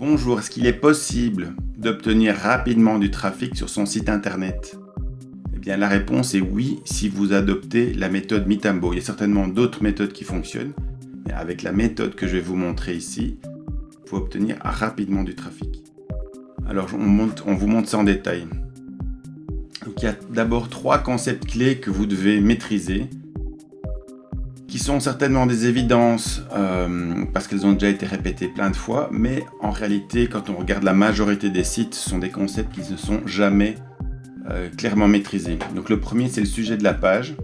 Bonjour, est-ce qu'il est possible d'obtenir rapidement du trafic sur son site internet? Eh bien la réponse est oui si vous adoptez la méthode Mitambo. Il y a certainement d'autres méthodes qui fonctionnent, mais avec la méthode que je vais vous montrer ici, il faut obtenir rapidement du trafic. Alors on vous montre ça en détail. Donc, il y a d'abord 3 concepts clés que vous devez maîtriser, qui sont certainement des évidences parce qu'elles ont déjà été répétées plein de fois, mais en réalité, quand on regarde la majorité des sites, ce sont des concepts qui ne sont jamais clairement maîtrisés. Donc le premier, c'est le sujet de la page.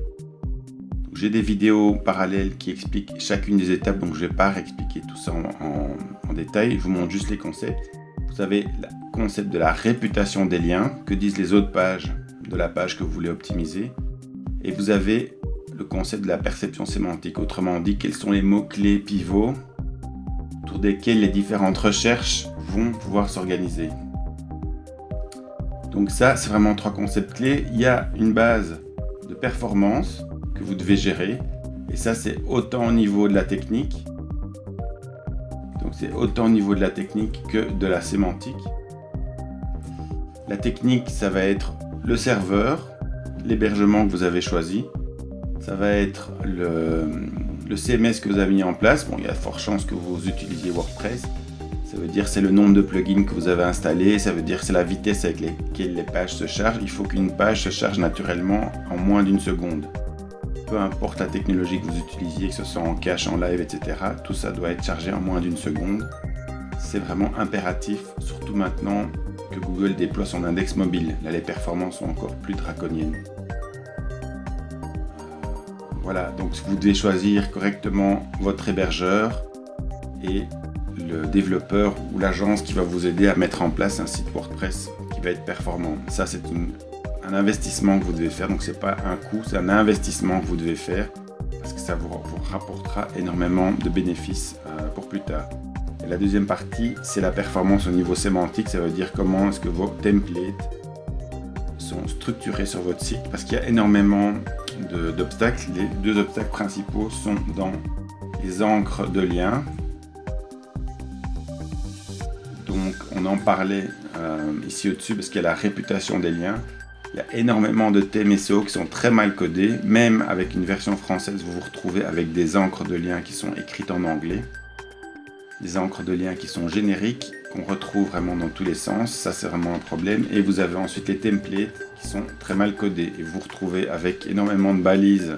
J'ai des vidéos parallèles qui expliquent chacune des étapes, donc je ne vais pas réexpliquer tout ça en détail, je vous montre juste les concepts. Vous avez le concept de la réputation des liens, que disent les autres pages de la page que vous voulez optimiser, et vous avez le concept de la perception sémantique, autrement dit, quels sont les mots-clés pivots autour desquels les différentes recherches vont pouvoir s'organiser. Donc ça, c'est vraiment 3 concepts clés. Il y a une base de performance que vous devez gérer, et ça, c'est autant au niveau de la technique, donc c'est autant au niveau de la technique que de la sémantique. La technique, ça va être le serveur, l'hébergement que vous avez choisi. Ça va être le CMS que vous avez mis en place. Bon, il y a de fortes chances que vous utilisiez WordPress. Ça veut dire c'est le nombre de plugins que vous avez installés. Ça veut dire c'est la vitesse avec laquelle les pages se chargent. Il faut qu'une page se charge naturellement en moins d'1 seconde. Peu importe la technologie que vous utilisiez, que ce soit en cache, en live, etc. Tout ça doit être chargé en moins d'1 seconde. C'est vraiment impératif, surtout maintenant que Google déploie son index mobile. Là, les performances sont encore plus draconiennes. Voilà, donc vous devez choisir correctement votre hébergeur et le développeur ou l'agence qui va vous aider à mettre en place un site WordPress qui va être performant. Ça, c'est un investissement que vous devez faire, donc c'est pas un coût, c'est un investissement que vous devez faire parce que ça vous rapportera énormément de bénéfices pour plus tard. Et la deuxième partie, c'est la performance au niveau sémantique, ça veut dire comment est-ce que vos templates sont structurés sur votre site, parce qu'il y a énormément d'obstacles. Les 2 obstacles principaux sont dans les encres de liens. Donc on en parlait ici au-dessus parce qu'il y a la réputation des liens. Il y a énormément de thèmes SEO qui sont très mal codés. Même avec une version française, vous vous retrouvez avec des encres de liens qui sont écrites en anglais. Des encres de liens qui sont génériques, qu'on retrouve vraiment dans tous les sens. Ça, c'est vraiment un problème. Et vous avez ensuite les templates qui sont très mal codés. Et vous vous retrouvez avec énormément de balises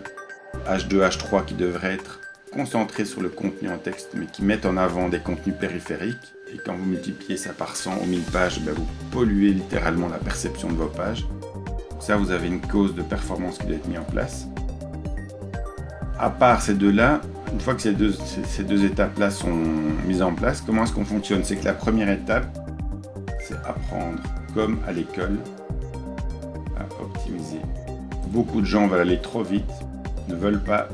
H2, H3 qui devraient être concentrées sur le contenu en texte, mais qui mettent en avant des contenus périphériques. Et quand vous multipliez ça par 100 ou 1000 pages, vous polluez littéralement la perception de vos pages. Donc ça, vous avez une cause de performance qui doit être mise en place. À part ces deux-là, une fois que ces deux étapes-là sont mises en place, comment est-ce qu'on fonctionne? C'est que la première étape, c'est apprendre, comme à l'école, à optimiser. Beaucoup de gens veulent aller trop vite, ne veulent pas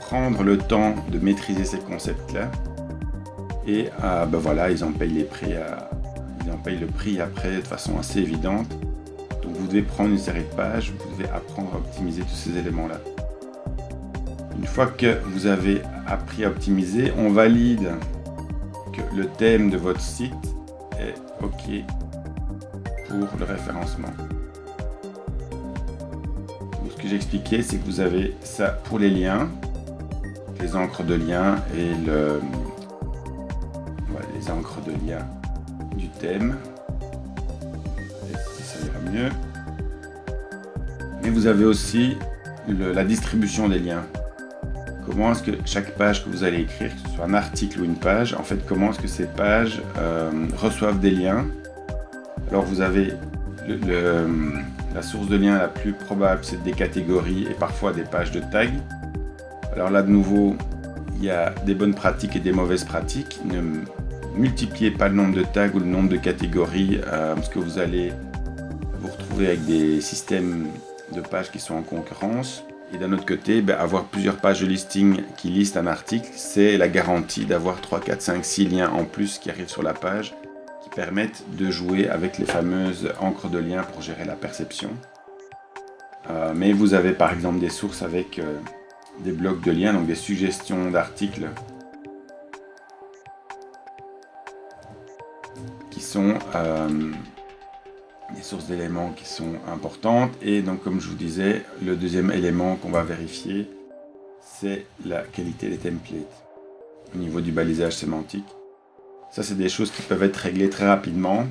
prendre le temps de maîtriser ces concepts-là, et voilà, ils en payent le prix après de façon assez évidente. Donc vous devez prendre une série de pages, vous devez apprendre à optimiser tous ces éléments-là. Une fois que vous avez appris à optimiser, on valide que le thème de votre site est OK pour le référencement. Donc, ce que j'ai expliqué, c'est que vous avez ça pour les liens, les encres de liens et les encres de liens du thème. Et ça ira mieux. Mais vous avez aussi la distribution des liens. Comment est-ce que chaque page que vous allez écrire, que ce soit un article ou une page, en fait, comment est-ce que ces pages reçoivent des liens? Alors vous avez la source de liens la plus probable, c'est des catégories et parfois des pages de tags. Alors là, de nouveau, il y a des bonnes pratiques et des mauvaises pratiques. Ne multipliez pas le nombre de tags ou le nombre de catégories parce que vous allez vous retrouver avec des systèmes de pages qui sont en concurrence. Et d'un autre côté, avoir plusieurs pages de listing qui listent un article, c'est la garantie d'avoir 3, 4, 5, 6 liens en plus qui arrivent sur la page, qui permettent de jouer avec les fameuses encres de liens pour gérer la perception. Mais vous avez par exemple des sources avec des blocs de liens, donc des suggestions d'articles sont des sources d'éléments qui sont importantes. Et donc, comme je vous disais, le deuxième élément qu'on va vérifier, c'est la qualité des templates au niveau du balisage sémantique. Ça, c'est des choses qui peuvent être réglées très rapidement.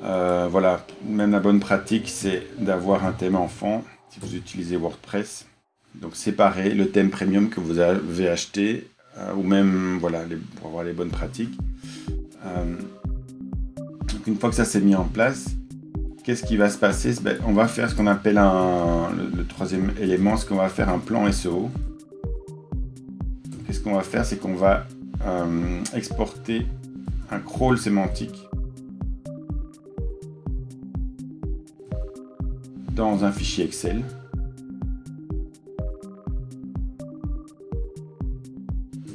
Voilà, même la bonne pratique, c'est d'avoir un thème enfant, si vous utilisez WordPress. Donc, séparer le thème premium que vous avez acheté, ou même, voilà, pour avoir les bonnes pratiques. Donc, une fois que ça s'est mis en place, qu'est-ce qui va se passer? On va faire ce qu'on appelle le troisième élément, ce qu'on va faire un plan SEO. Qu'est-ce qu'on va faire? C'est qu'on va exporter un crawl sémantique dans un fichier Excel.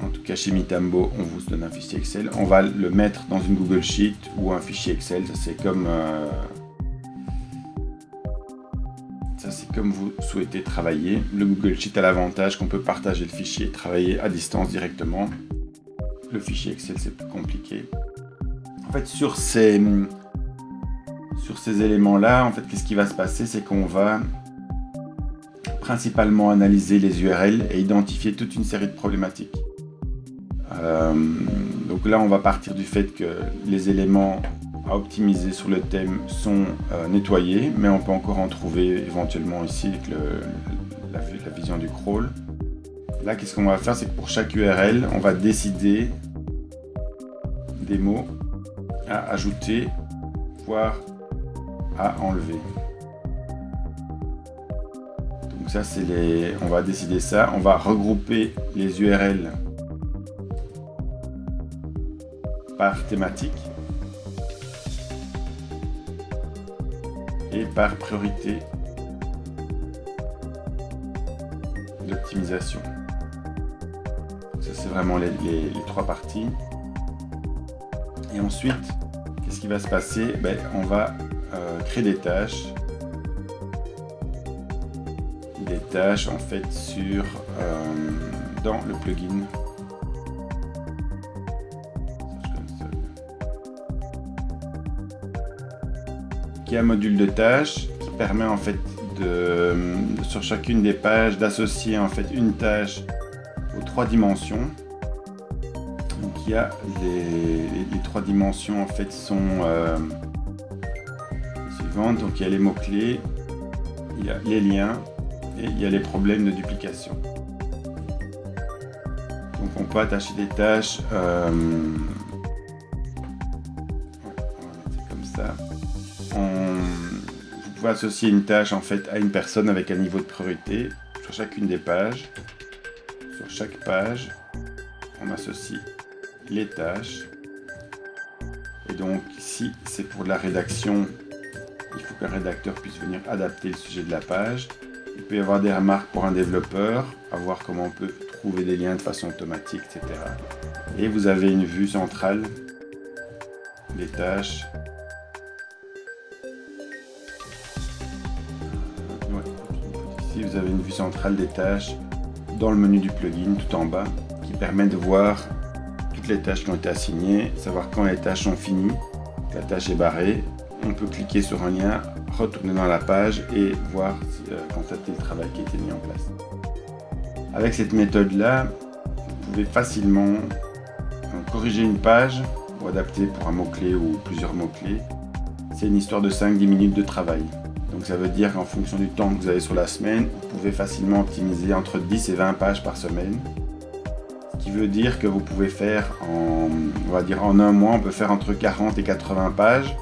En tout cas, chez Mitambo, on vous donne un fichier Excel. On va le mettre dans une Google Sheet ou un fichier Excel. Ça, c'est comme vous souhaitez travailler. Le Google Sheet a l'avantage qu'on peut partager le fichier et travailler à distance directement. Le fichier Excel, c'est plus compliqué. En fait, sur ces éléments-là, en fait, qu'est-ce qui va se passer? C'est qu'on va principalement analyser les URL et identifier toute une série de problématiques. Donc là, on va partir du fait que les éléments à optimiser sur le thème sont nettoyés, mais on peut encore en trouver éventuellement ici avec la vision du crawl. Là, qu'est-ce qu'on va faire? C'est que pour chaque URL, on va décider des mots à ajouter, voire à enlever. Donc ça, on va décider ça. On va regrouper les URL par thématique et par priorité d'optimisation. Ça, c'est vraiment les trois parties. Et ensuite, qu'est-ce qui va se passer? On va créer des tâches. Des tâches en fait dans le plugin. Qui est un module de tâches qui permet en fait sur chacune des pages d'associer en fait une tâche aux trois dimensions. Donc il y a les trois dimensions en fait sont suivantes. Donc il y a les mots-clés, il y a les liens et il y a les problèmes de duplication. Donc on peut attacher des tâches on va mettre ça comme ça. Vous pouvez associer une tâche en fait à une personne avec un niveau de priorité sur chacune des pages. Sur chaque page, on associe les tâches. Et donc ici, c'est pour la rédaction. Il faut qu'un rédacteur puisse venir adapter le sujet de la page. Il peut y avoir des remarques pour un développeur, à voir comment on peut trouver des liens de façon automatique, etc. Et vous avez une vue centrale des tâches. Ici, vous avez une vue centrale des tâches dans le menu du plugin tout en bas qui permet de voir toutes les tâches qui ont été assignées, savoir quand les tâches sont finies, la tâche est barrée. On peut cliquer sur un lien, retourner dans la page et voir, constater le travail qui a été mis en place. Avec cette méthode-là, vous pouvez facilement corriger une page ou adapter pour un mot-clé ou plusieurs mots-clés. C'est une histoire de 5-10 minutes de travail. Donc ça veut dire qu'en fonction du temps que vous avez sur la semaine, vous pouvez facilement optimiser entre 10 et 20 pages par semaine. Ce qui veut dire que vous pouvez faire en un mois, on peut faire entre 40 et 80 pages.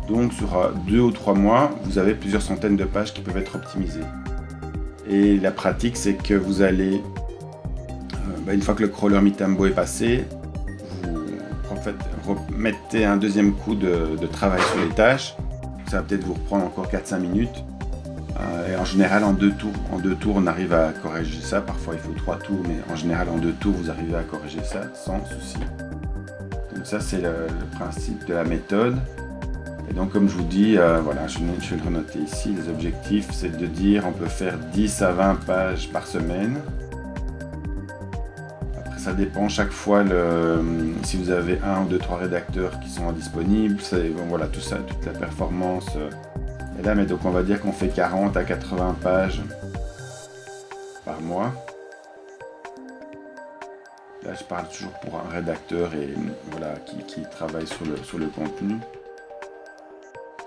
Donc sur 2 ou 3 mois, vous avez plusieurs centaines de pages qui peuvent être optimisées. Et la pratique, c'est que vous allez, une fois que le crawler Mitambo est passé, vous remettez un deuxième coup de travail sur les tâches. Ça va peut-être vous reprendre encore 4-5 minutes. Et en général, en deux tours, on arrive à corriger ça. Parfois, il faut 3 tours, mais en général, en 2 tours, vous arrivez à corriger ça sans souci. Donc ça, c'est le principe de la méthode. Et donc, comme je vous dis, voilà, je vais le renoter ici. Les objectifs, c'est de dire on peut faire 10 à 20 pages par semaine. ça dépend chaque fois si vous avez 1 ou 2, 3 rédacteurs qui sont disponibles. Bon, voilà, tout ça, toute la performance est là. Mais donc on va dire qu'on fait 40 à 80 pages par mois. Là, je parle toujours pour un rédacteur et voilà, qui travaille sur le contenu.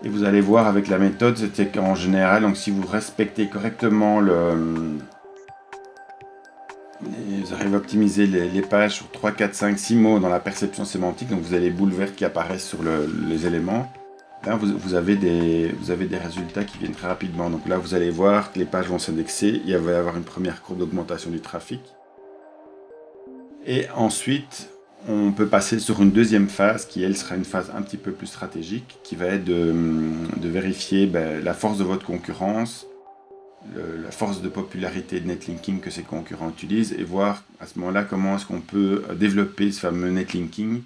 Et vous allez voir avec la méthode, c'est qu'en général, donc si vous respectez correctement vous arrivez à optimiser les pages sur 3, 4, 5, 6 mots dans la perception sémantique, donc vous avez les boules vertes qui apparaissent sur les éléments. Là, vous avez des résultats qui viennent très rapidement. Donc là, vous allez voir que les pages vont s'indexer, il va y avoir une première courbe d'augmentation du trafic. Et ensuite, on peut passer sur une deuxième phase qui, elle, sera une phase un petit peu plus stratégique, qui va être de vérifier la force de votre concurrence, la force de popularité de netlinking que ces concurrents utilisent, et voir à ce moment-là comment est-ce qu'on peut développer ce fameux netlinking,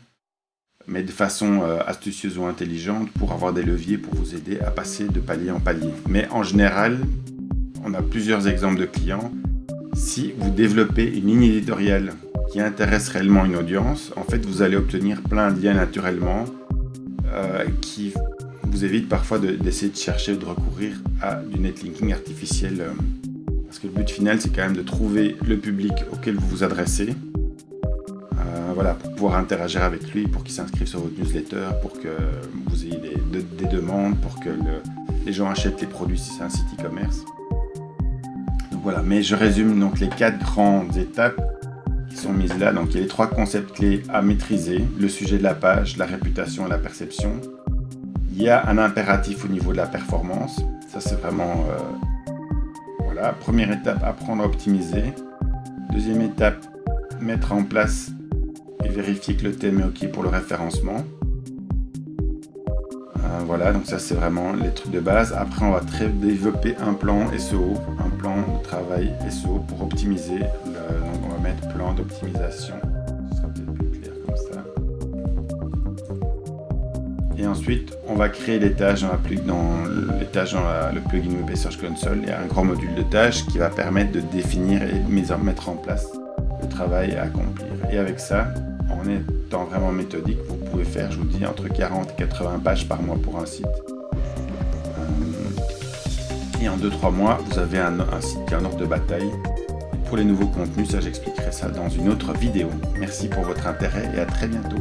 mais de façon astucieuse ou intelligente pour avoir des leviers pour vous aider à passer de palier en palier. Mais en général, on a plusieurs exemples de clients. Si vous développez une ligne éditoriale qui intéresse réellement une audience, en fait, vous allez obtenir plein de liens naturellement qui vous évite parfois d'essayer de chercher ou de recourir à du netlinking artificiel. Parce que le but final, c'est quand même de trouver le public auquel vous vous adressez. Voilà, pour pouvoir interagir avec lui, pour qu'il s'inscrive sur votre newsletter, pour que vous ayez des demandes, pour que les gens achètent les produits si c'est un site e-commerce. Donc voilà, mais je résume donc les 4 grandes étapes qui sont mises là. Donc il y a les 3 concepts clés à maîtriser: le sujet de la page, la réputation et la perception. Il y a un impératif au niveau de la performance. Ça, c'est vraiment... voilà, première étape, apprendre à optimiser. Deuxième étape, mettre en place et vérifier que le thème est OK pour le référencement. Voilà, donc ça, c'est vraiment les trucs de base. Après, on va développer un plan SEO, un plan de travail SEO pour optimiser. Donc, on va mettre plan d'optimisation. Ce sera peut-être plus clair comme ça. Et ensuite, on va créer les tâches dans le plugin Web Search Console. Il y a un grand module de tâches qui va permettre de définir et de mettre en place le travail à accomplir. Et avec ça, en étant vraiment méthodique, vous pouvez faire, je vous dis, entre 40 et 80 pages par mois pour un site. Et en 2-3 mois, vous avez un site qui est en ordre de bataille. Et pour les nouveaux contenus, ça, j'expliquerai ça dans une autre vidéo. Merci pour votre intérêt et à très bientôt.